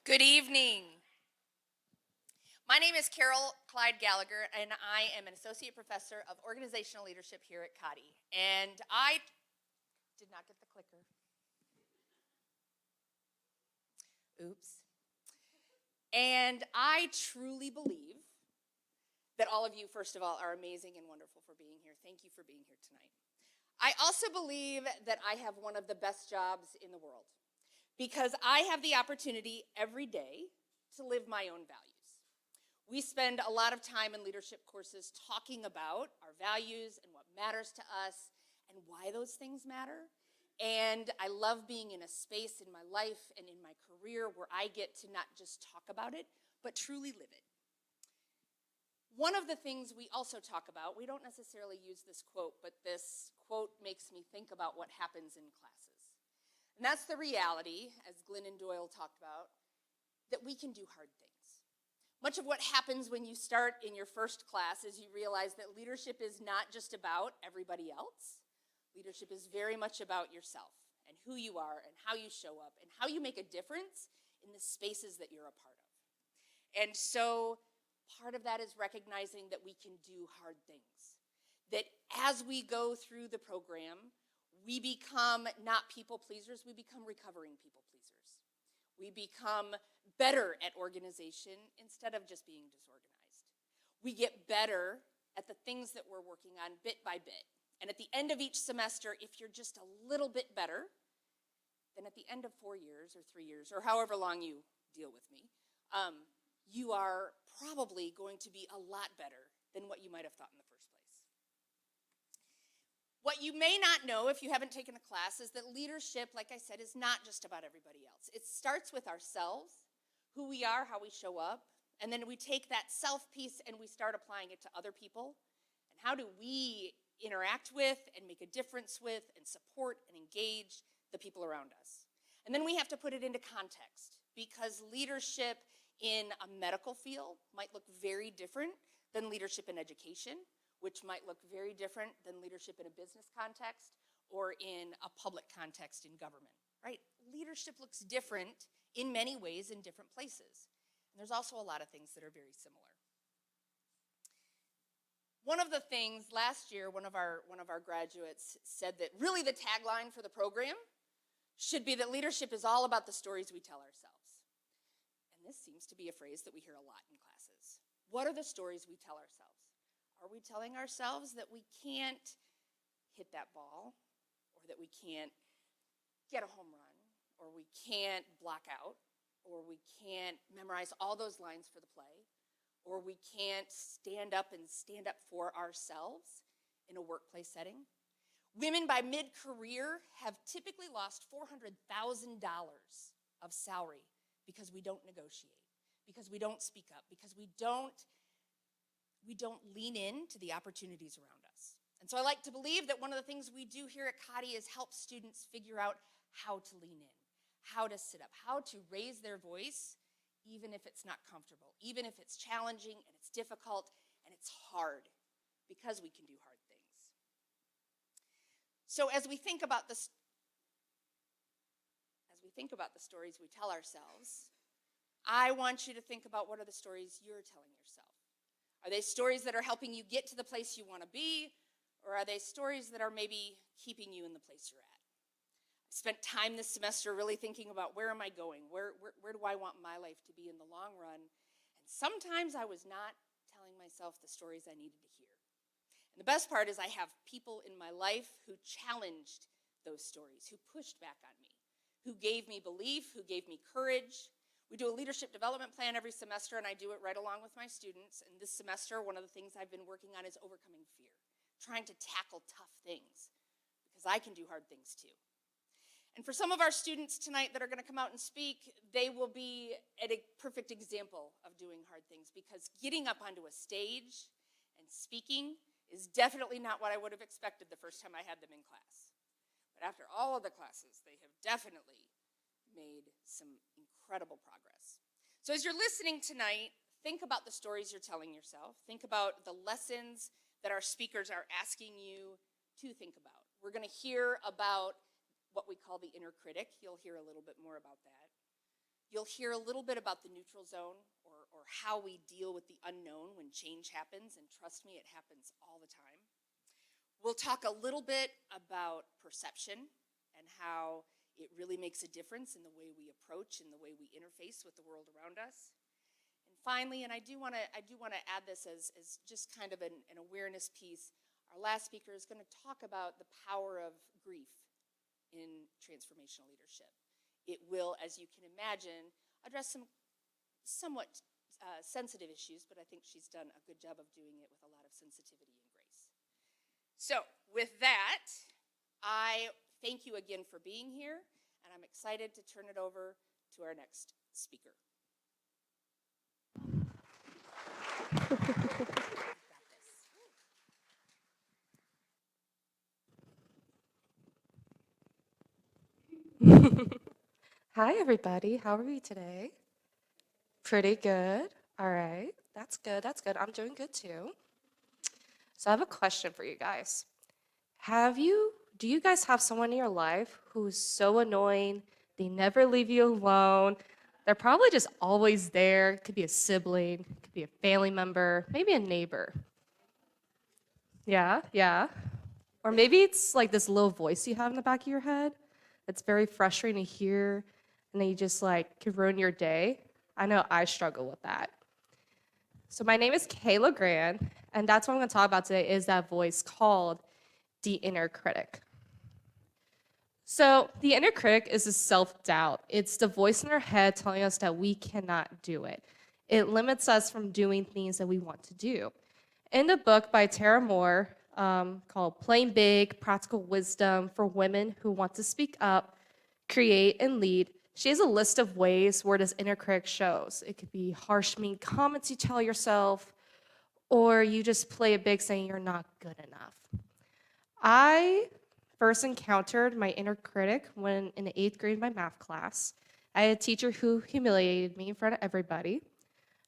Good evening. My name is Carol Clyde Gallagher, and I am an associate professor of organizational leadership here at Cottey. And I did not get the clicker. Oops. And I truly believe that all of you, first of all, are amazing and wonderful for being here. Thank you for being here tonight. I also believe that I have one of the best jobs in the world because I have the opportunity every day to live my own values. We spend a lot of time in leadership courses talking about our values and what matters to us and why those things matter. And I love being in a space in my life and in my career where I get to not just talk about it, but truly live it. One of the things we also talk about, we don't necessarily use this quote, but this quote makes me think about what happens in classes. And that's the reality, as Glennon Doyle talked about, that we can do hard things. Much of what happens when you start in your first class is you realize that leadership is not just about everybody else. Leadership is very much about yourself and who you are and how you show up and how you make a difference in the spaces that you're a part of. And so part of that is recognizing that we can do hard things. That as we go through the program, we become not people pleasers, we become recovering people pleasers. We become better at organization instead of just being disorganized. We get better at the things that we're working on bit by bit. And at the end of each semester, if you're just a little bit better, then at the end of 4 years or 3 years or however long you deal with me, you are probably going to be a lot better than what you might have thought in the first place. What you may not know if you haven't taken a class is that leadership, like I said, is not just about everybody else. It starts with ourselves, who we are, how we show up, and then we take that self piece and we start applying it to other people. And how do we interact with and make a difference with and support and engage the people around us? And then we have to put it into context because leadership in a medical field might look very different than leadership in education, which might look very different than leadership in a business context or in a public context in government, right? Leadership looks different in many ways in different places. And there's also a lot of things that are very similar. One of the things last year, one of our graduates said that really the tagline for the program should be that leadership is all about the stories we tell ourselves. And this seems to be a phrase that we hear a lot in classes. What are the stories we tell ourselves? Are we telling ourselves that we can't hit that ball, or that we can't get a home run, or we can't block out, or we can't memorize all those lines for the play, or we can't stand up for ourselves in a workplace setting? Women by mid-career have typically lost $400,000 of salary because we don't negotiate, because we don't speak up, because we don't lean in to the opportunities around us. And so I like to believe that one of the things we do here at Cottey is help students figure out how to lean in, how to sit up, how to raise their voice, even if it's not comfortable, even if it's challenging and it's difficult and it's hard, because we can do hard things. So as we think about the stories we tell ourselves, I want you to think about what are the stories you're telling yourself. Are they stories that are helping you get to the place you want to be, or are they stories that are maybe keeping you in the place you're at? I spent time this semester really thinking about where am I going? Where do I want my life to be in the long run? And sometimes I was not telling myself the stories I needed to hear. And the best part is I have people in my life who challenged those stories, who pushed back on me, who gave me belief, who gave me courage. We do a leadership development plan every semester, and I do it right along with my students. And this semester, one of the things I've been working on is overcoming fear, trying to tackle tough things, because I can do hard things too. And for some of our students tonight that are going to come out and speak, they will be a perfect example of doing hard things, because getting up onto a stage and speaking is definitely not what I would have expected the first time I had them in class. But after all of the classes, they have definitely made some incredible progress. So as you're listening tonight, think about the stories you're telling yourself. Think about the lessons that our speakers are asking you to think about. We're going to hear about what we call the inner critic. You'll hear a little bit more about that. You'll hear a little bit about the neutral zone or how we deal with the unknown when change happens, and trust me, it happens all the time. We'll talk a little bit about perception and how it really makes a difference in the way we approach and the way we interface with the world around us. And finally, and I do want to add this as just kind of an awareness piece, our last speaker is going to talk about the power of grief in transformational leadership. It will, as you can imagine, address some somewhat sensitive issues, but I think she's done a good job of doing it with a lot of sensitivity and grace. So with that, I thank you again for being here, and I'm excited to turn it over to our next speaker. Hi, everybody. How are we today? Pretty good. All right. That's good. That's good. I'm doing good too. So I have a question for you guys. Do you guys have someone in your life who's so annoying, they never leave you alone, they're probably just always there? It could be a sibling, it could be a family member, maybe a neighbor. Yeah. Or maybe it's like this little voice you have in the back of your head that's very frustrating to hear, and then you just like could ruin your day. I know I struggle with that. So my name is Kayla Grand, and that's what I'm going to talk about today is that voice called the inner critic. So the inner critic is a self-doubt. It's the voice in our head telling us that we cannot do it. It limits us from doing things that we want to do. In the book by Tara Moore called Playing Big, Practical Wisdom for Women Who Want to Speak Up, Create, and Lead, she has a list of ways where this inner critic shows. It could be harsh, mean comments you tell yourself, or you just play it big saying you're not good enough. I first encountered my inner critic when in the 8th grade in my math class. I had a teacher who humiliated me in front of everybody.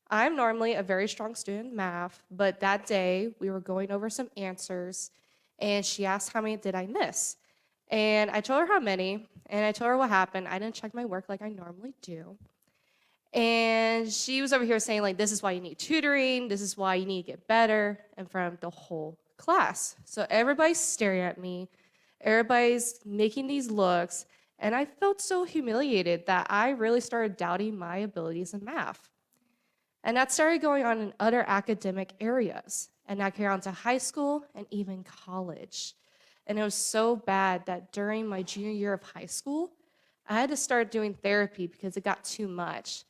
I'm normally a very strong student in math, but that day we were going over some answers, and she asked how many did I miss. And I told her how many, and I told her what happened. I didn't check my work like I normally do. And she was over here saying, like, this is why you need tutoring, this is why you need to get better, in front of the whole class. So everybody's staring at me, everybody's making these looks, and I felt so humiliated that I really started doubting my abilities in math. And that started going on in other academic areas, and that carried on to high school and even college. And it was so bad that during my junior year of high school, I had to start doing therapy because it got too much.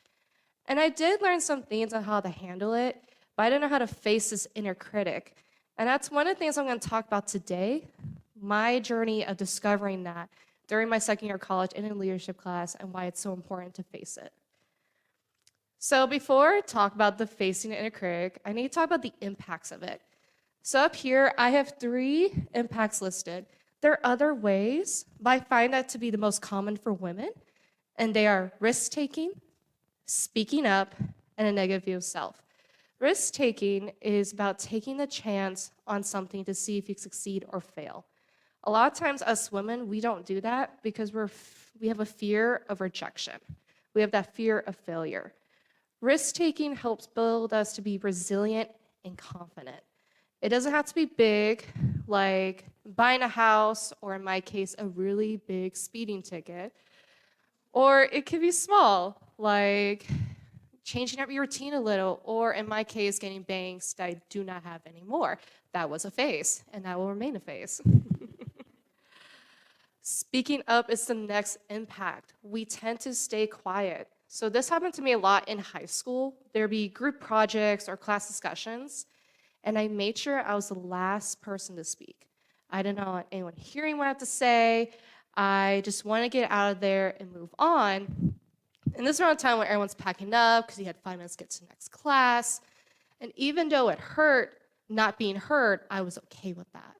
And I did learn some things on how to handle it, but I didn't know how to face this inner critic. And that's one of the things I'm going to talk about today, my journey of discovering that during my second year of college in a leadership class and why it's so important to face it. So before I talk about the facing the inner critic, I need to talk about the impacts of it. So up here, I have 3 impacts listed. There are other ways, but I find that to be the most common for women, and they are risk-taking, speaking up, and a negative view of self. Risk-taking is about taking the chance on something to see if you succeed or fail. A lot of times, us women, we don't do that because we have a fear of rejection. We have that fear of failure. Risk-taking helps build us to be resilient and confident. It doesn't have to be big, like buying a house, or in my case, a really big speeding ticket. Or it could be small, like changing up your routine a little, or in my case, getting bangs that I do not have anymore. That was a phase, and that will remain a phase. Speaking up is the next impact. We tend to stay quiet. So this happened to me a lot in high school. There'd be group projects or class discussions, and I made sure I was the last person to speak. I didn't want anyone hearing what I have to say. I just want to get out of there and move on. And this is around the time when everyone's packing up because you had 5 minutes to get to the next class. And even though it hurt not being heard, I was okay with that.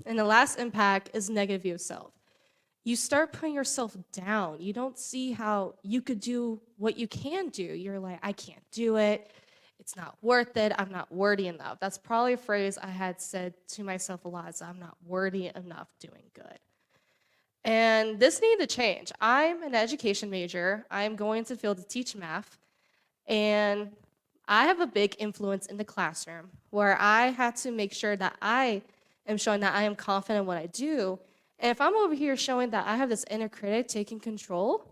And the last impact is negative view of self. You start putting yourself down. You don't see how you could do what you can do. You're like, I can't do it. It's not worth it. I'm not worthy enough. That's probably a phrase I had said to myself a lot, is I'm not worthy enough doing good. And this needed to change. I'm an education major. I'm going to field to teach math. And I have a big influence in the classroom where I had to make sure that I am showing that I am confident in what I do. And if I'm over here showing that I have this inner critic taking control,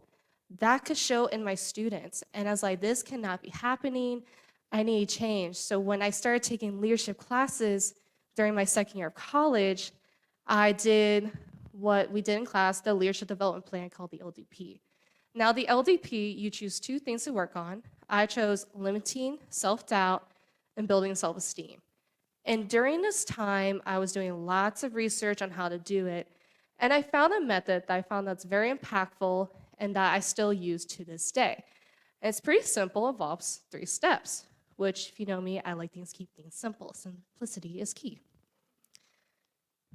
that could show in my students. And I was like, this cannot be happening. I need change. So when I started taking leadership classes during my second year of college, I did what we did in class, the leadership development plan called the LDP. Now, the LDP, you choose two things to work on. I chose limiting self-doubt and building self-esteem. And during this time, I was doing lots of research on how to do it. And I found a method that I found that's very impactful and that I still use to this day. And it's pretty simple, involves 3 steps, which, if you know me, I like keep things simple. Simplicity is key.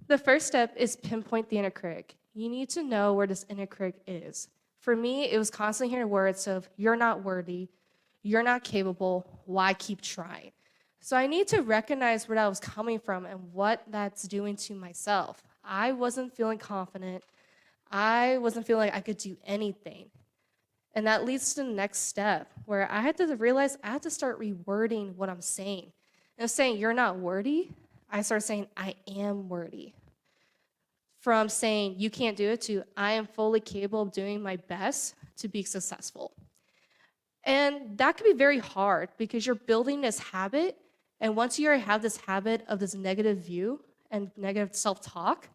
The first step is pinpoint the inner critic. You need to know where this inner critic is. For me, it was constantly hearing words of, you're not worthy, you're not capable, why keep trying? So I need to recognize where that was coming from and what that's doing to myself. I wasn't feeling confident. I wasn't feeling like I could do anything. And that leads to the next step, where I had to realize I had to start rewording what I'm saying. Instead of saying, you're not worthy, I started saying, I am worthy. From saying, you can't do it, to I am fully capable of doing my best to be successful. And that can be very hard because you're building this habit. And once you already have this habit of this negative view and negative self-talk,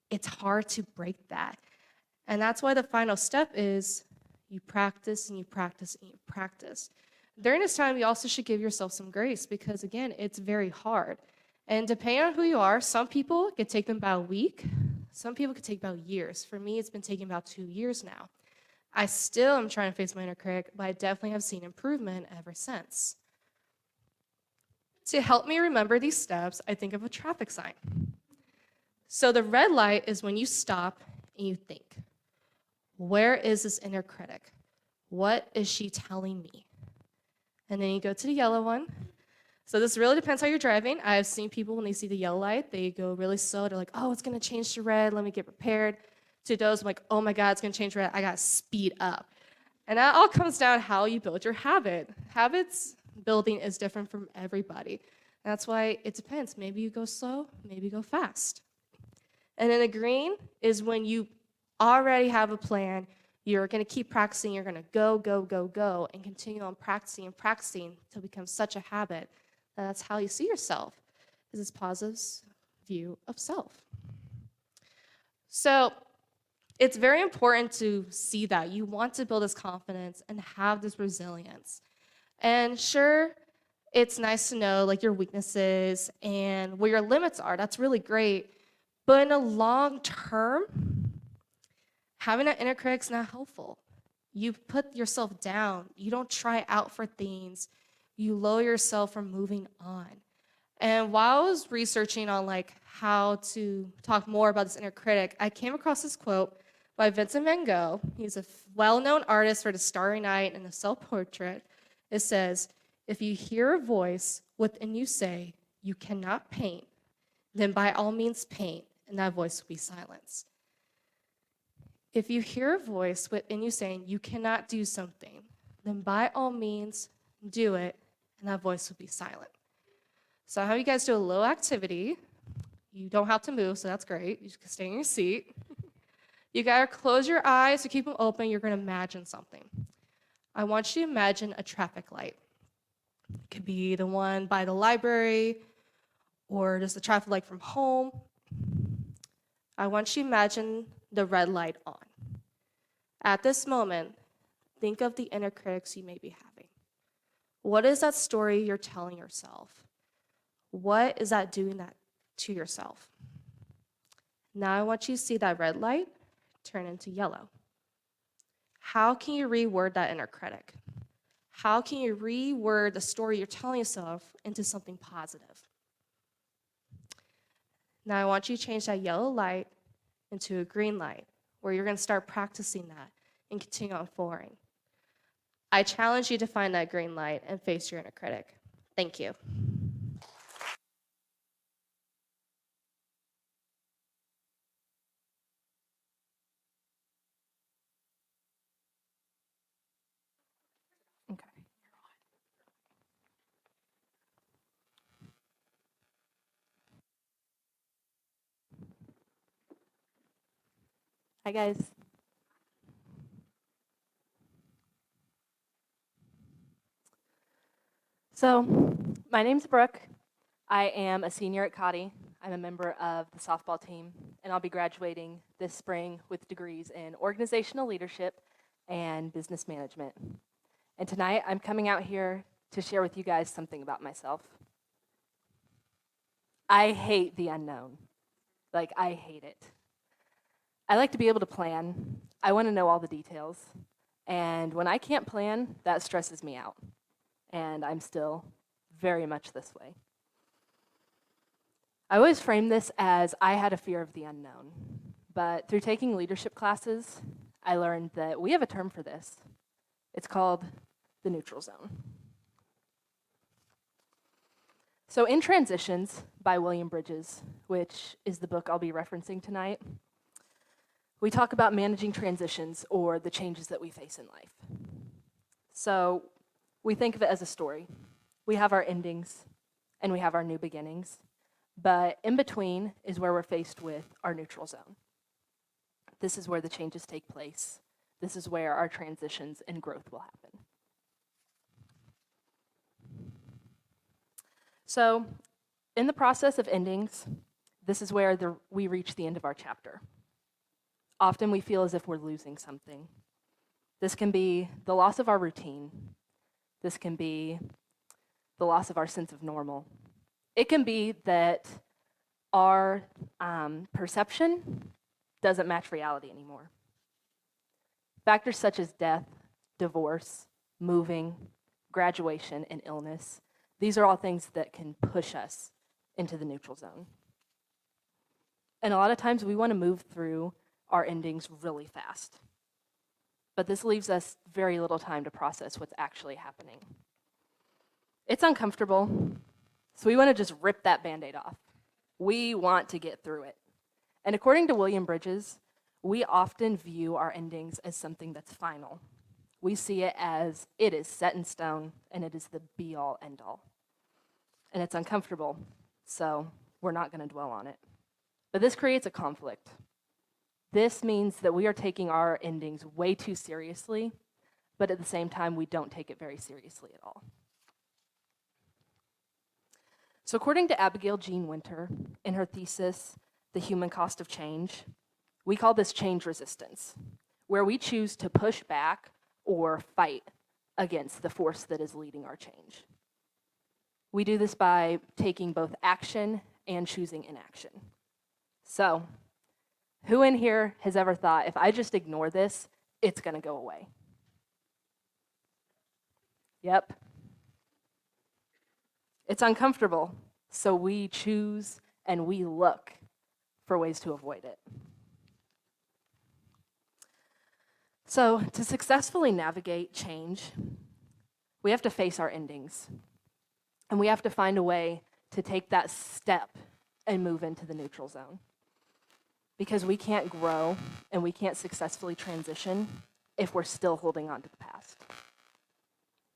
it's hard to break that. And that's why the final step is you practice and you practice and you practice. During this time, you also should give yourself some grace because, again, it's very hard. And depending on who you are, some people, it could take them about a week. Some people could take about years. For me, it's been taking about 2 years now. I still am trying to face my inner critic, but I definitely have seen improvement ever since. To help me remember these steps, I think of a traffic sign. So the red light is when you stop and you think, where is this inner critic? What is she telling me? And then you go to the yellow one. So this really depends how you're driving. I've seen people when they see the yellow light, they go really slow. They're like, oh, it's going to change to red. Let me get prepared. To those, I'm like, oh my God, it's going to change red. I got to speed up. And that all comes down to how you build your habit. Habits building is different from everybody. That's why it depends. Maybe you go slow, maybe you go fast. And then the green is when you already have a plan. You're going to keep practicing. You're going to go, go, go, go, and continue on practicing and practicing until it becomes such a habit. That's how you see yourself, is this positive view of self. So it's very important to see that. You want to build this confidence and have this resilience. And sure, it's nice to know like your weaknesses and where your limits are. That's really great. But in the long term, having that inner critic's not helpful. You put yourself down. You don't try out for things. You lower yourself from moving on. And while I was researching on like how to talk more about this inner critic, I came across this quote by Vincent van Gogh. He's a well-known artist for The Starry Night and the self-portrait. It says, if you hear a voice within you say, you cannot paint, then by all means paint, and that voice will be silenced. If you hear a voice within you saying, you cannot do something, then by all means do it, and that voice will be silent. So I'll have you guys do a little activity. You don't have to move, so that's great. You just can stay in your seat. You gotta close your eyes or keep them open. You're gonna imagine something. I want you to imagine a traffic light. It could be the one by the library or just the traffic light from home. I want you to imagine the red light on. At this moment, think of the inner critics you may be having. What is that story you're telling yourself? What is that doing that to yourself? Now I want you to see that red light turn into yellow. How can you reword that inner critic? How can you reword the story you're telling yourself into something positive? Now I want you to change that yellow light into a green light, where you're going to start practicing that and continue on forward. I challenge you to find that green light and face your inner critic. Thank you. Hi, guys. So, my name's Brooke. I am a senior at Cottey. I'm a member of the softball team, and I'll be graduating this spring with degrees in organizational leadership and business management. And tonight, I'm coming out here to share with you guys something about myself. I hate the unknown. Like, I hate it. I like to be able to plan. I want to know all the details. And when I can't plan, that stresses me out. And I'm still very much this way. I always frame this as I had a fear of the unknown. But through taking leadership classes, I learned that we have a term for this. It's called the neutral zone. So in Transitions by William Bridges, which is the book I'll be referencing tonight, we talk about managing transitions or the changes that we face in life. So we think of it as a story. We have our endings and we have our new beginnings, but in between is where we're faced with our neutral zone. This is where the changes take place. This is where our transitions and growth will happen. So in the process of endings, this is where we reach the end of our chapter. Often we feel as if we're losing something. This can be the loss of our routine. This can be the loss of our sense of normal. It can be that our perception doesn't match reality anymore. Factors such as death, divorce, moving, graduation, and illness, these are all things that can push us into the neutral zone. And a lot of times we want to move through our endings really fast. But this leaves us very little time to process what's actually happening. It's uncomfortable, so we want to just rip that Band-Aid off. We want to get through it. And according to William Bridges, we often view our endings as something that's final. We see it as it is set in stone and it is the be-all, end-all. And it's uncomfortable, so we're not going to dwell on it. But this creates a conflict. This means that we are taking our endings way too seriously, but at the same time, we don't take it very seriously at all. So according to Abigail Jean Winter, in her thesis, The Human Cost of Change, we call this change resistance, where we choose to push back or fight against the force that is leading our change. We do this by taking both action and choosing inaction. So, who in here has ever thought, if I just ignore this, it's going to go away? Yep. It's uncomfortable, so we choose and we look for ways to avoid it. So, to successfully navigate change, we have to face our endings. And we have to find a way to take that step and move into the neutral zone. Because we can't grow and we can't successfully transition if we're still holding on to the past.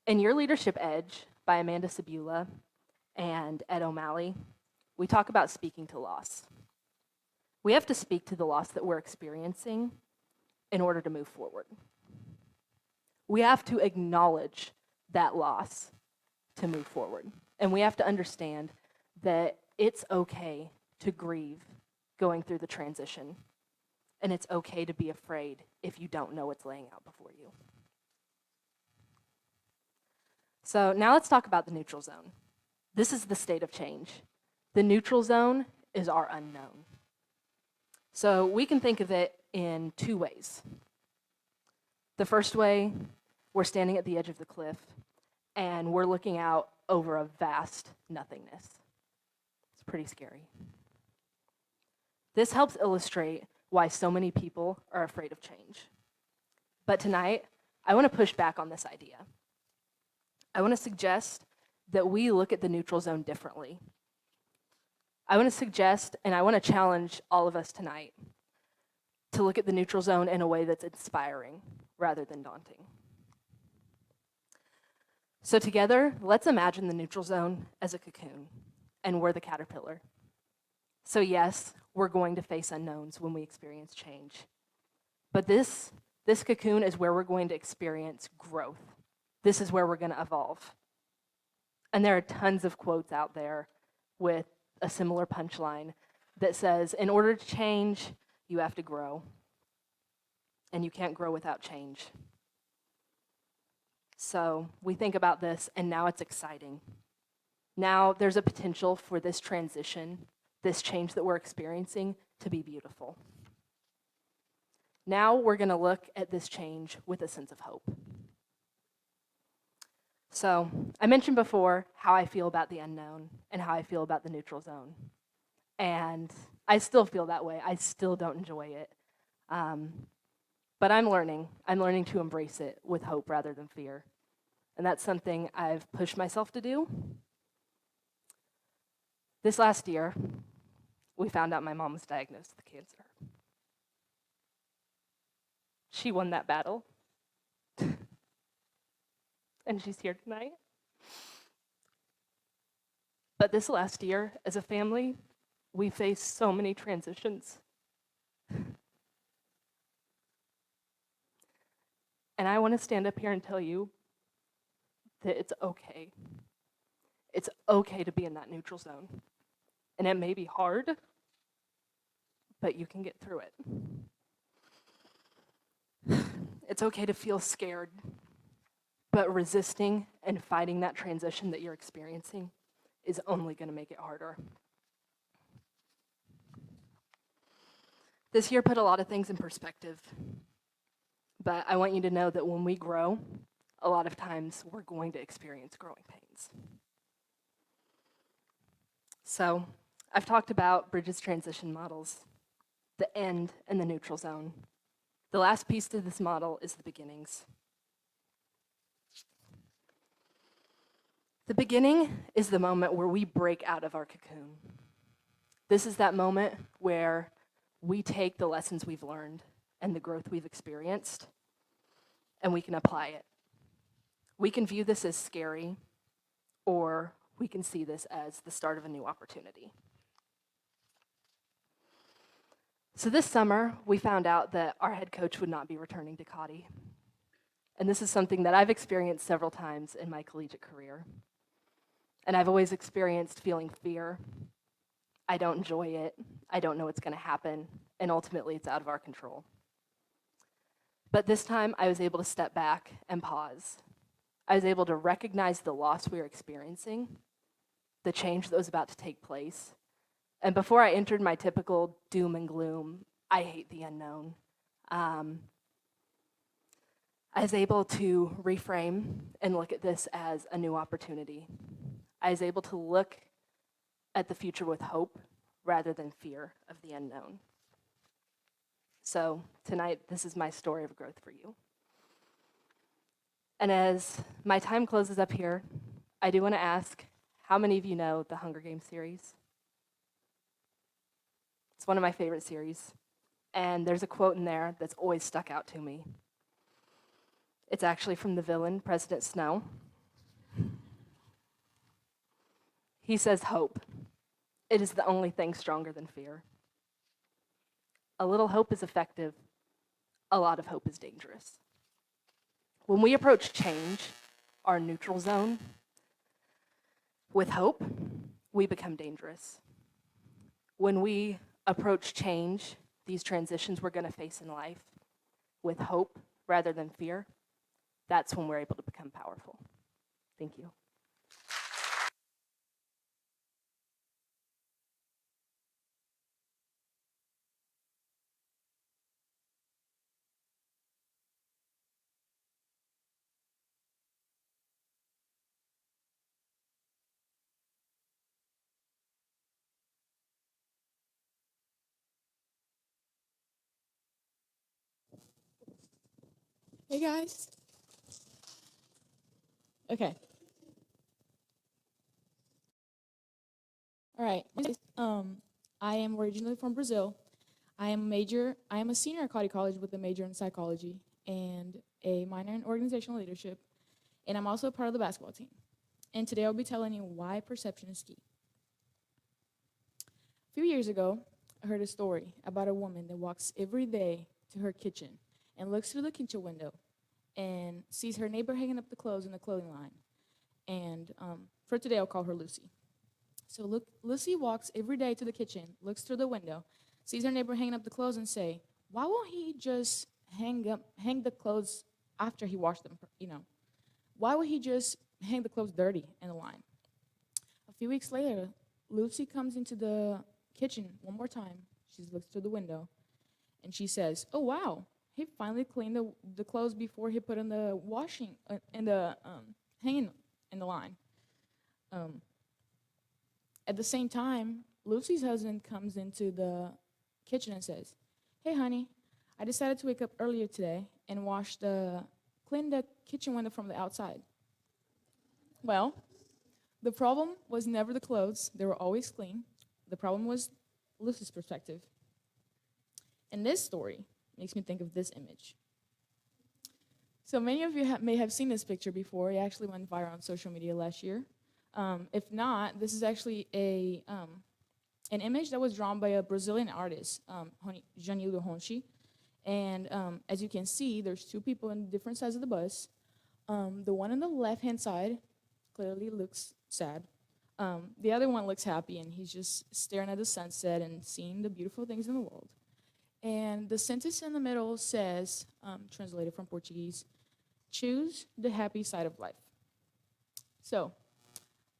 In Your Leadership Edge by Amanda Sebula and Ed O'Malley, we talk about speaking to loss. We have to speak to the loss that we're experiencing in order to move forward. We have to acknowledge that loss to move forward. And we have to understand that it's okay to grieve going through the transition. And it's okay to be afraid if you don't know what's laying out before you. So now let's talk about the neutral zone. This is the state of change. The neutral zone is our unknown. So we can think of it in two ways. The first way, we're standing at the edge of the cliff and we're looking out over a vast nothingness. It's pretty scary. This helps illustrate why so many people are afraid of change. But tonight, I want to push back on this idea. I want to suggest that we look at the neutral zone differently. I want to suggest, and I want to challenge all of us tonight to look at the neutral zone in a way that's inspiring rather than daunting. So together, let's imagine the neutral zone as a cocoon, and we're the caterpillar. So yes, we're going to face unknowns when we experience change. But this cocoon is where we're going to experience growth. This is where we're going to evolve. And there are tons of quotes out there with a similar punchline that says, in order to change, you have to grow. And you can't grow without change. So we think about this, and now it's exciting. Now there's a potential for this transition, this change that we're experiencing, to be beautiful. Now we're going to look at this change with a sense of hope. So I mentioned before how I feel about the unknown and how I feel about the neutral zone. And I still feel that way. I still don't enjoy it. But I'm learning. I'm learning to embrace it with hope rather than fear. And that's something I've pushed myself to do. This last year, we found out my mom was diagnosed with cancer. She won that battle. And she's here tonight. But this last year, as a family, we faced so many transitions. And I want to stand up here and tell you that it's okay. It's okay to be in that neutral zone. And it may be hard, but you can get through it. It's okay to feel scared, but resisting and fighting that transition that you're experiencing is only going to make it harder. This year put a lot of things in perspective, but I want you to know that when we grow, a lot of times we're going to experience growing pains. So I've talked about Bridges transition models, the end and the neutral zone. The last piece to this model is the beginnings. The beginning is the moment where we break out of our cocoon. This is that moment where we take the lessons we've learned and the growth we've experienced, and we can apply it. We can view this as scary, or we can see this as the start of a new opportunity. So this summer, we found out that our head coach would not be returning to Cottey. And this is something that I've experienced several times in my collegiate career. And I've always experienced feeling fear. I don't enjoy it. I don't know what's going to happen. And ultimately, it's out of our control. But this time, I was able to step back and pause. I was able to recognize the loss we were experiencing, the change that was about to take place. And before I entered my typical doom and gloom, I hate the unknown, I was able to reframe and look at this as a new opportunity. I was able to look at the future with hope rather than fear of the unknown. So tonight, this is my story of growth for you. And as my time closes up here, I do want to ask, how many of you know the Hunger Games series? It's one of my favorite series. And there's a quote in there that's always stuck out to me. It's actually from the villain, President Snow. He says, hope. It is the only thing stronger than fear. A little hope is effective. A lot of hope is dangerous. When we approach change, our neutral zone, with hope, we become dangerous. When we approach change, these transitions we're going to face in life, with hope rather than fear, that's when we're able to become powerful. Thank you. Hey guys. Okay. All right. I am originally from Brazil. I am a senior at Cottey College with a major in psychology and a minor in organizational leadership. And I'm also a part of the basketball team. And today I'll be telling you why perception is key. A few years ago, I heard a story about a woman that walks every day to her kitchen and looks through the kitchen window and sees her neighbor hanging up the clothes in the clothing line. And for today, I'll call her Lucy. So Lucy walks every day to the kitchen, looks through the window, sees her neighbor hanging up the clothes and say, why won't he just hang the clothes after he washed them, Why would he just hang the clothes dirty in the line? A few weeks later, Lucy comes into the kitchen one more time. She looks through the window, and she says, oh, wow, he finally cleaned the clothes before he put in the washing, hanging in the line. At the same time, Lucy's husband comes into the kitchen and says, hey, honey, I decided to wake up earlier today and clean the kitchen window from the outside. Well, the problem was never the clothes. They were always clean. The problem was Lucy's perspective. And this story makes me think of this image. So many of you may have seen this picture before. It actually went viral on social media last year. If not, this is actually an image that was drawn by a Brazilian artist, Janildo Honchi. And as you can see, there's two people on different sides of the bus. The one on the left-hand side clearly looks sad. The other one looks happy, and he's just staring at the sunset and seeing the beautiful things in the world. And the sentence in the middle says, translated from Portuguese, choose the happy side of life. So,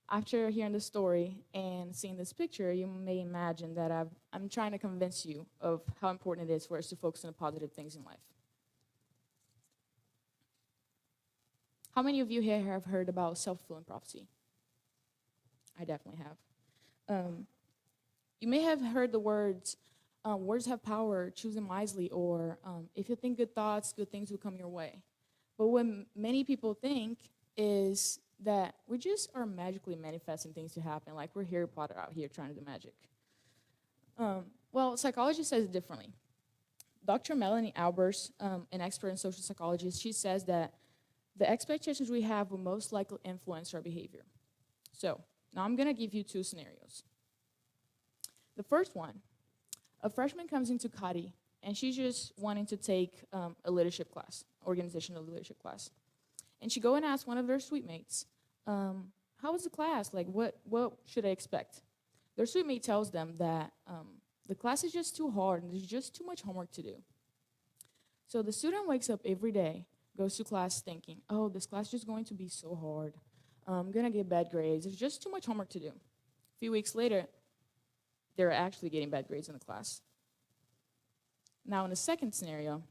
after hearing the story and seeing this picture, you may imagine that I'm trying to convince you of how important it is for us to focus on the positive things in life. How many of you here have heard about self-fulfilling prophecy? I definitely have. You may have heard the words have power, choose them wisely, or if you think good thoughts, good things will come your way. But what many people think is that we just are magically manifesting things to happen, like we're Harry Potter out here trying to do magic. Well, psychology says it differently. Dr. Melanie Albers, an expert in social psychology, she says that the expectations we have will most likely influence our behavior. So, now I'm going to give you two scenarios. The first one, a freshman comes into Cottey, and she's just wanting to take a leadership class, organizational leadership class. And she go and ask one of their suite mates, how was the class? Like, what should I expect? Their suite mate tells them that the class is just too hard, and there's just too much homework to do. So the student wakes up every day, goes to class thinking, oh, this class is just going to be so hard. I'm going to get bad grades. There's just too much homework to do. A few weeks later, they're actually getting bad grades in the class. Now, in the second scenario,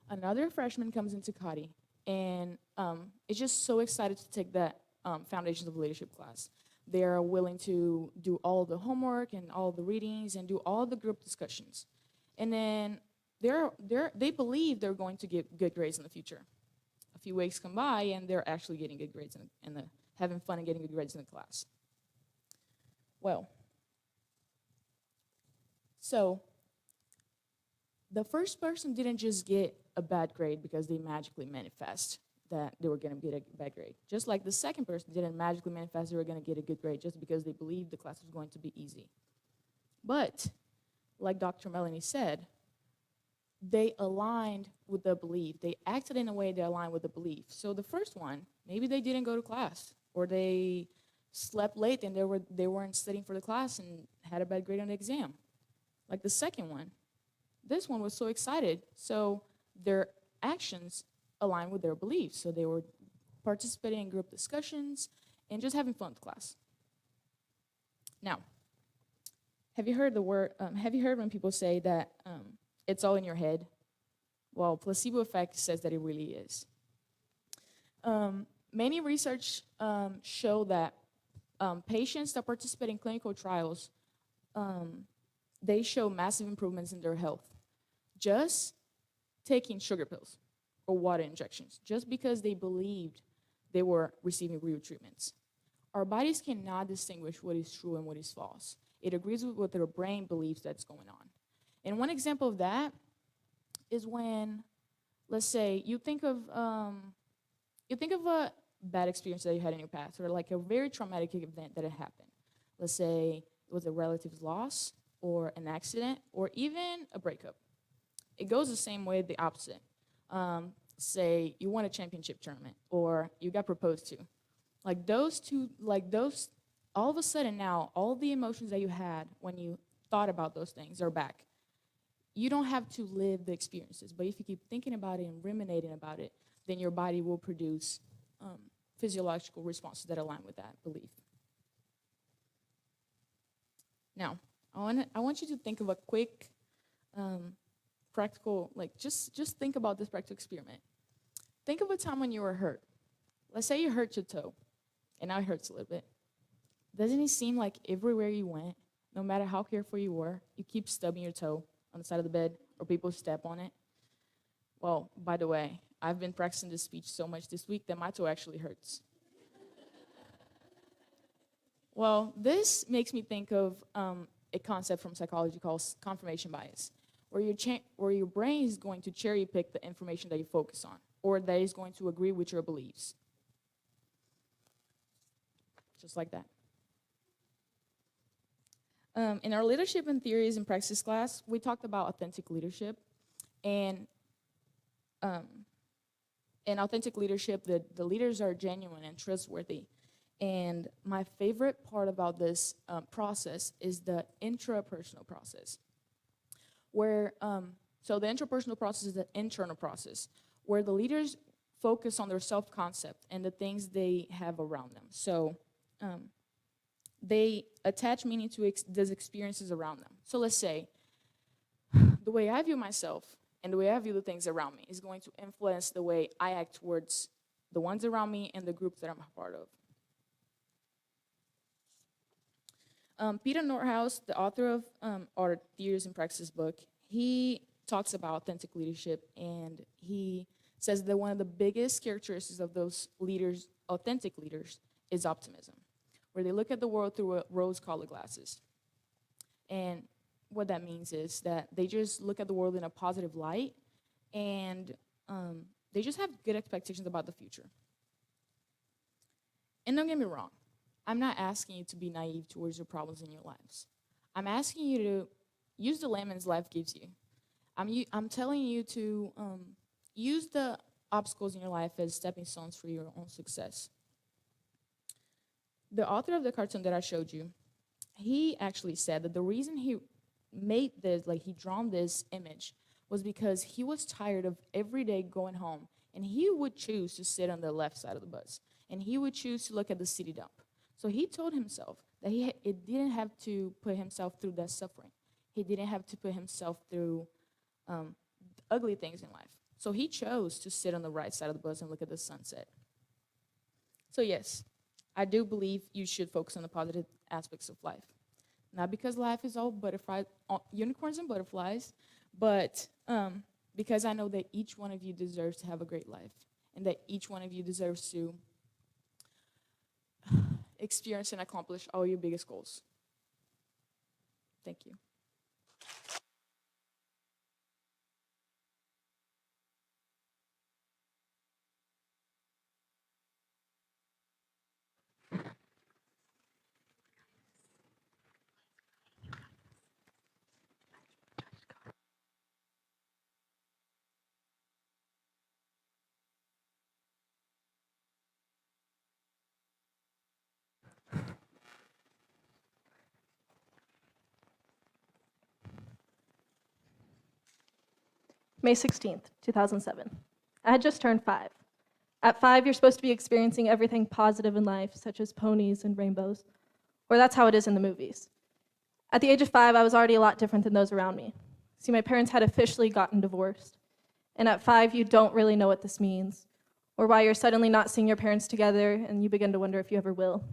another freshman comes into Cottey and is just so excited to take that Foundations of Leadership class. They're willing to do all the homework and all the readings and do all the group discussions. And then they believe they're going to get good grades in the future. A few weeks come by, and they're actually getting good grades and having fun and getting good grades in the class. Well, so the first person didn't just get a bad grade because they magically manifest that they were going to get a bad grade. Just like the second person didn't magically manifest they were going to get a good grade just because they believed the class was going to be easy. But, like Dr. Melanie said, they aligned with the belief. They acted in a way that aligned with the belief. So the first one, maybe they didn't go to class, or they slept late and they weren't studying for the class and had a bad grade on the exam. Like the second one, this one was so excited, so their actions aligned with their beliefs. So they were participating in group discussions and just having fun with class. Now, have you heard when people say that it's all in your head? Well, placebo effect says that it really is. Many research show that patients that participate in clinical trials, they show massive improvements in their health. Just taking sugar pills or water injections, just because they believed they were receiving real treatments. Our bodies cannot distinguish what is true and what is false. It agrees with what their brain believes that's going on. And one example of that is when, let's say, you think of a bad experience that you had in your past, or like a very traumatic event that had happened. Let's say it was a relative's loss, or an accident, or even a breakup. it goes the same way, the opposite. Say you won a championship tournament or you got proposed to. All of a sudden now, all the emotions that you had when you thought about those things are back. You don't have to live the experiences, but if you keep thinking about it and ruminating about it, then your body will produce physiological responses that align with that belief. Now, I want you to think of a quick, practical, just think about this practical experiment. Think of a time when you were hurt. Let's say you hurt your toe, and now it hurts a little bit. Doesn't it seem like everywhere you went, no matter how careful you were, you keep stubbing your toe on the side of the bed, or people step on it? Well, by the way, I've been practicing this speech so much this week that my toe actually hurts. Well, this makes me think of a concept from psychology called confirmation bias, where your brain is going to cherry pick the information that you focus on, or that is going to agree with your beliefs. Just like that. In our leadership and theories and practices class, we talked about authentic leadership. And in authentic leadership, the leaders are genuine and trustworthy. And my favorite part about this process is the intrapersonal process. So the intrapersonal process is the internal process, where the leaders focus on their self-concept and the things they have around them. So they attach meaning to those experiences around them. So let's say, the way I view myself and the way I view the things around me is going to influence the way I act towards the ones around me and the group that I'm a part of. Peter Nordhaus, the author of our Theories and Practices book, he talks about authentic leadership, and he says that one of the biggest characteristics of those leaders, authentic leaders, is optimism, where they look at the world through rose-colored glasses. And what that means is that they just look at the world in a positive light, and they just have good expectations about the future. And don't get me wrong, I'm not asking you to be naive towards your problems in your lives. I'm asking you to use the lemons life gives you. I'm telling you to use the obstacles in your life as stepping stones for your own success. The author of the cartoon that I showed you, he actually said that the reason he made this, he drawn this image, was because he was tired of every day going home, and he would choose to sit on the left side of the bus, and he would choose to look at the city dump. So he told himself that it didn't have to put himself through that suffering. He didn't have to put himself through ugly things in life. So he chose to sit on the right side of the bus and look at the sunset. So yes, I do believe you should focus on the positive aspects of life. Not because life is all unicorns and butterflies, but because I know that each one of you deserves to have a great life, and that each one of you deserves to experience and accomplish all your biggest goals. Thank you. May 16th, 2007. I had just turned 5. At 5, you're supposed to be experiencing everything positive in life, such as ponies and rainbows, or that's how it is in the movies. At the age of 5, I was already a lot different than those around me. See, my parents had officially gotten divorced, and at 5, you don't really know what this means, or why you're suddenly not seeing your parents together, and you begin to wonder if you ever will.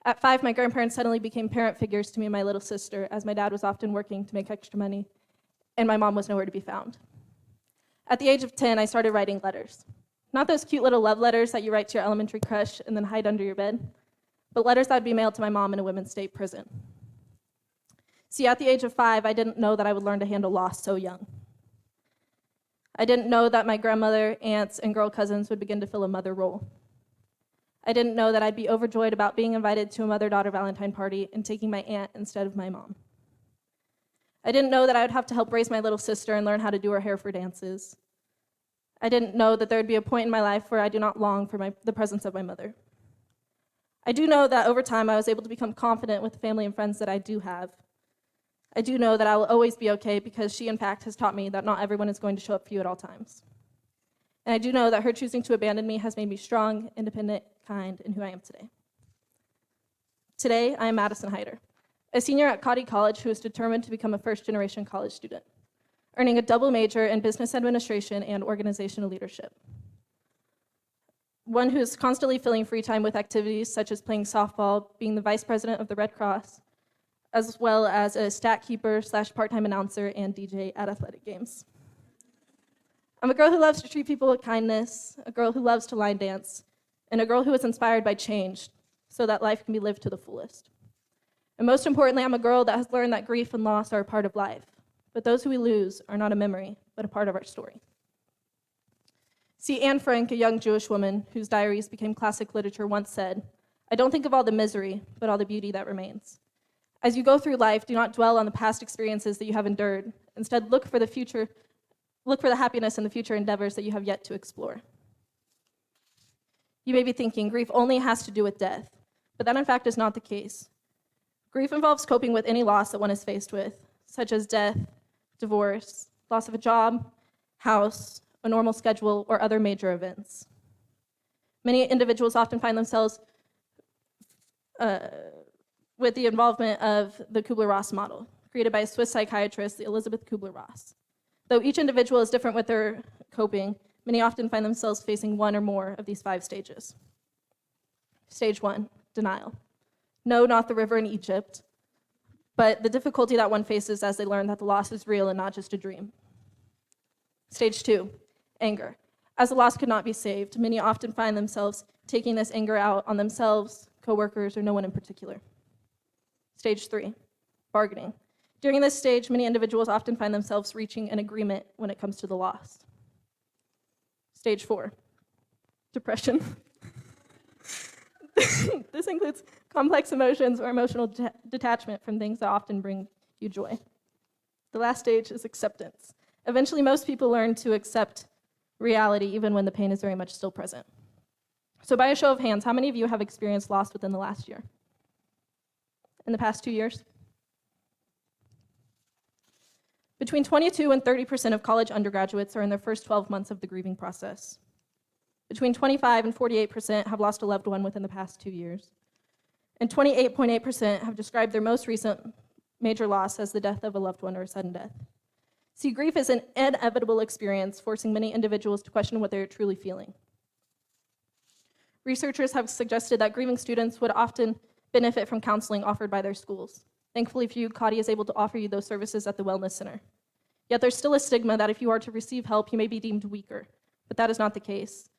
At 5, my grandparents suddenly became parent figures to me and my little sister, as my dad was often working to make extra money, and my mom was nowhere to be found. At the age of 10, I started writing letters. Not those cute little love letters that you write to your elementary crush and then hide under your bed, but letters that would be mailed to my mom in a women's state prison. See, at the age of 5, I didn't know that I would learn to handle loss so young. I didn't know that my grandmother, aunts, and girl cousins would begin to fill a mother role. I didn't know that I'd be overjoyed about being invited to a mother-daughter Valentine party and taking my aunt instead of my mom. I didn't know that I would have to help raise my little sister and learn how to do her hair for dances. I didn't know that there would be a point in my life where I do not long for the presence of my mother. I do know that over time I was able to become confident with the family and friends that I do have. I do know that I will always be okay because she, in fact, has taught me that not everyone is going to show up for you at all times. And I do know that her choosing to abandon me has made me strong, independent, kind, and who I am today. Today, I am Madison Hyder, a senior at Cottey College who is determined to become a first-generation college student, earning a double major in business administration and organizational leadership. One who is constantly filling free time with activities such as playing softball, being the vice president of the Red Cross, as well as a stat keeper / part-time announcer and DJ at athletic games. I'm a girl who loves to treat people with kindness, a girl who loves to line dance, and a girl who is inspired by change so that life can be lived to the fullest. And most importantly, I'm a girl that has learned that grief and loss are a part of life, but those who we lose are not a memory, but a part of our story. See, Anne Frank, a young Jewish woman whose diaries became classic literature, once said, "I don't think of all the misery, but all the beauty that remains." As you go through life, do not dwell on the past experiences that you have endured. Instead, look for the happiness in the future endeavors that you have yet to explore. You may be thinking, grief only has to do with death, but that in fact is not the case. Grief involves coping with any loss that one is faced with, such as death, divorce, loss of a job, house, a normal schedule, or other major events. Many individuals often find themselves with the involvement of the Kubler-Ross model, created by a Swiss psychiatrist, Elizabeth Kubler-Ross. Though each individual is different with their coping, many often find themselves facing one or more of these 5 stages. Stage 1, denial. No, not the river in Egypt, but the difficulty that one faces as they learn that the loss is real and not just a dream. Stage 2, anger. As the loss could not be saved, many often find themselves taking this anger out on themselves, coworkers, or no one in particular. Stage 3, bargaining. During this stage, many individuals often find themselves reaching an agreement when it comes to the loss. Stage 4, depression. This includes complex emotions or emotional detachment from things that often bring you joy. The last stage is acceptance. Eventually, most people learn to accept reality even when the pain is very much still present. So by a show of hands, how many of you have experienced loss within the last year? In the past 2 years? Between 22 and 30% of college undergraduates are in their first 12 months of the grieving process. Between 25 and 48% have lost a loved one within the past 2 years. And 28.8% have described their most recent major loss as the death of a loved one or a sudden death. See, grief is an inevitable experience, forcing many individuals to question what they're truly feeling. Researchers have suggested that grieving students would often benefit from counseling offered by their schools. Thankfully for you, Cottey is able to offer you those services at the Wellness Center. Yet there's still a stigma that if you are to receive help, you may be deemed weaker, but that is not the case.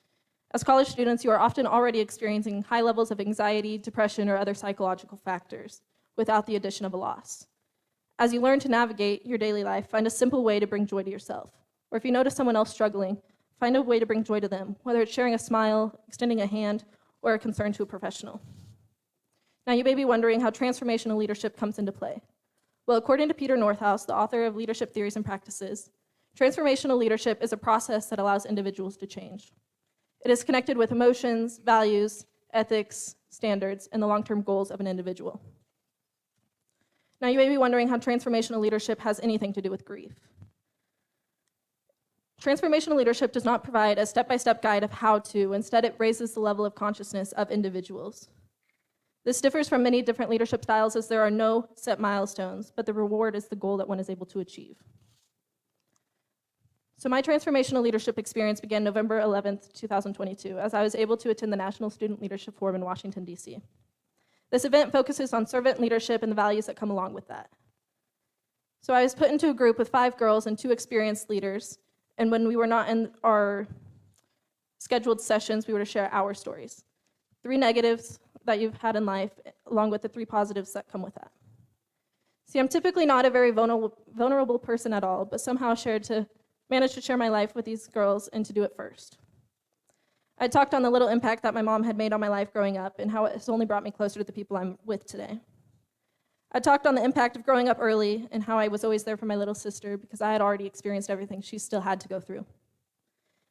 As college students, you are often already experiencing high levels of anxiety, depression, or other psychological factors without the addition of a loss. As you learn to navigate your daily life, find a simple way to bring joy to yourself. Or if you notice someone else struggling, find a way to bring joy to them, whether it's sharing a smile, extending a hand, or a concern to a professional. Now, you may be wondering how transformational leadership comes into play. Well, according to Peter Northouse, the author of Leadership Theories and Practices, transformational leadership is a process that allows individuals to change. It is connected with emotions, values, ethics, standards, and the long-term goals of an individual. Now, you may be wondering how transformational leadership has anything to do with grief. Transformational leadership does not provide a step-by-step guide of how to. Instead, it raises the level of consciousness of individuals. This differs from many different leadership styles as there are no set milestones, but the reward is the goal that one is able to achieve. So my transformational leadership experience began November 11th, 2022, as I was able to attend the National Student Leadership Forum in Washington, D.C. This event focuses on servant leadership and the values that come along with that. So I was put into a group with 5 girls and 2 experienced leaders, and when we were not in our scheduled sessions, we were to share our stories. 3 negatives that you've had in life, along with the 3 positives that come with that. See, I'm typically not a very vulnerable person at all, but somehow managed to share my life with these girls and to do it first. I talked on the little impact that my mom had made on my life growing up and how it has only brought me closer to the people I'm with today. I talked on the impact of growing up early and how I was always there for my little sister because I had already experienced everything she still had to go through.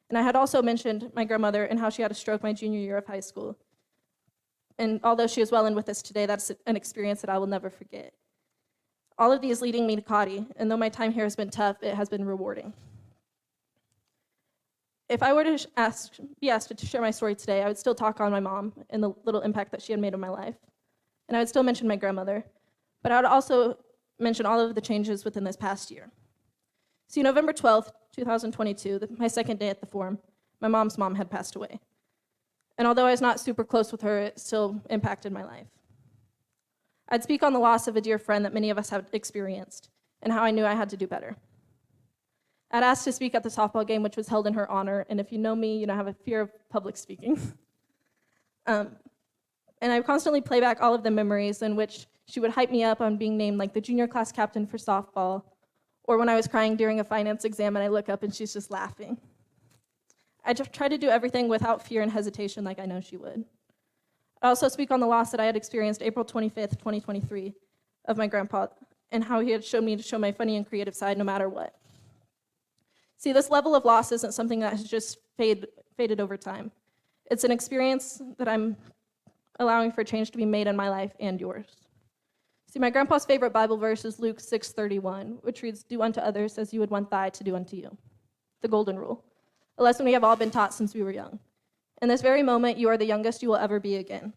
And I had also mentioned my grandmother and how she had a stroke my junior year of high school. And although she is well in with us today, that's an experience that I will never forget. All of these leading me to Cottey, and though my time here has been tough, it has been rewarding. If I were to be asked to share my story today, I would still talk on my mom and the little impact that she had made on my life. And I would still mention my grandmother, but I would also mention all of the changes within this past year. See, November 12th, 2022, my second day at the forum, my mom's mom had passed away. And although I was not super close with her, it still impacted my life. I'd speak on the loss of a dear friend that many of us have experienced and how I knew I had to do better. I'd asked to speak at the softball game, which was held in her honor, and if you know me, you know I have a fear of public speaking. And I constantly play back all of the memories in which she would hype me up on being named like the junior class captain for softball, or when I was crying during a finance exam and I look up and she's just laughing. I just try to do everything without fear and hesitation like I know she would. I also speak on the loss that I had experienced April 25th, 2023, of my grandpa, and how he had shown me to show my funny and creative side no matter what. See, this level of loss isn't something that has just faded over time. It's an experience that I'm allowing for change to be made in my life and yours. See, my grandpa's favorite Bible verse is Luke 6:31, which reads, "Do unto others as you would want thy to do unto you." The golden rule, a lesson we have all been taught since we were young. In this very moment, you are the youngest you will ever be again.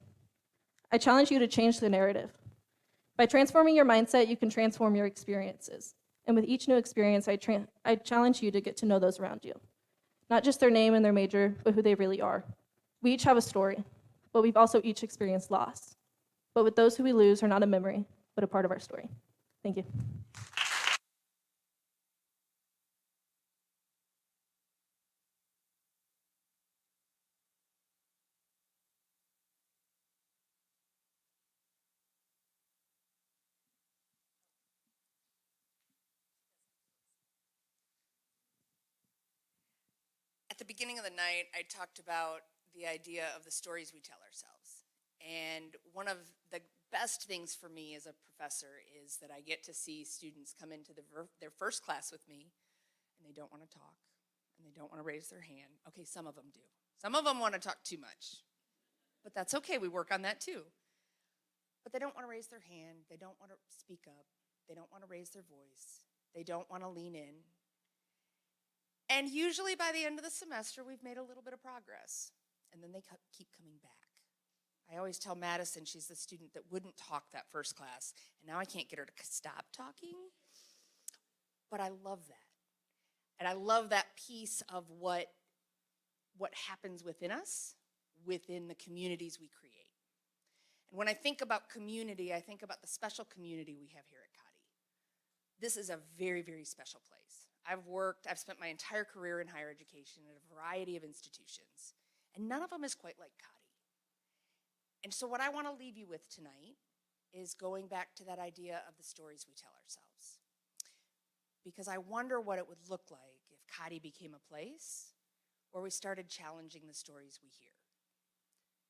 I challenge you to change the narrative. By transforming your mindset, you can transform your experiences. And with each new experience, I challenge you to get to know those around you. Not just their name and their major, but who they really are. We each have a story, but we've also each experienced loss. But with those who we lose are not a memory, but a part of our story. Thank you. At the beginning of the night, I talked about the idea of the stories we tell ourselves. And one of the best things for me as a professor is that I get to see students come into their first class with me, and they don't want to talk, and they don't want to raise their hand. Okay, some of them do. Some of them want to talk too much. But that's okay, we work on that too. But they don't want to raise their hand, they don't want to speak up, they don't want to raise their voice, they don't want to lean in. And usually by the end of the semester, we've made a little bit of progress, and then they keep coming back. I always tell Madison, she's the student that wouldn't talk that first class, and now I can't get her to stop talking. But I love that. And I love that piece of what happens within us, within the communities we create. And when I think about community, I think about the special community we have here at Cottey. This is a very, very special place. I've spent my entire career in higher education at a variety of institutions, and none of them is quite like Cottey. And so what I want to leave you with tonight is going back to that idea of the stories we tell ourselves. Because I wonder what it would look like if Cottey became a place where we started challenging the stories we hear.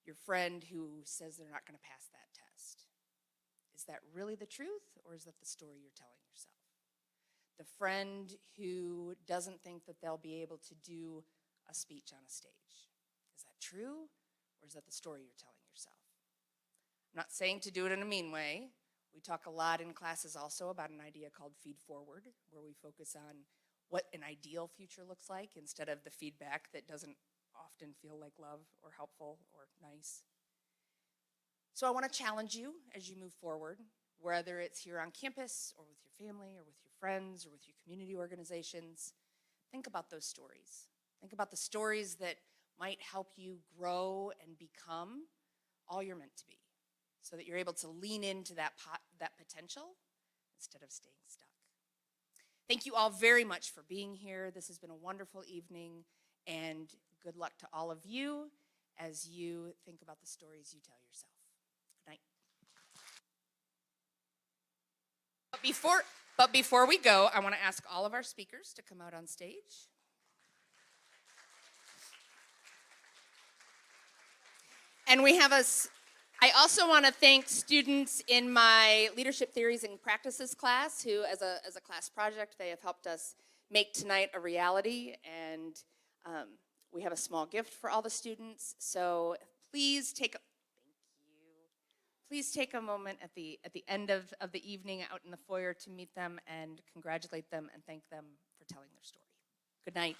Your friend who says they're not going to pass that test. Is that really the truth, or is that the story you're telling yourself? The friend who doesn't think that they'll be able to do a speech on a stage. Is that true, or is that the story you're telling yourself? I'm not saying to do it in a mean way. We talk a lot in classes also about an idea called feed forward, where we focus on what an ideal future looks like instead of the feedback that doesn't often feel like love or helpful or nice. So I want to challenge you as you move forward, whether it's here on campus or with your family or with your friends or with your community organizations. Think about those stories. Think about the stories that might help you grow and become all you're meant to be, so that you're able to lean into that potential instead of staying stuck. Thank you all very much for being here. This has been a wonderful evening, and good luck to all of you as you think about the stories you tell yourself. Good night. But before we go, I want to ask all of our speakers to come out on stage. And we have I also want to thank students in my Leadership Theories and Practices class who, as a class project, they have helped us make tonight a reality. And we have a small gift for all the students. So please take a moment at the end of the evening out in the foyer to meet them and congratulate them and thank them for telling their story. Good night.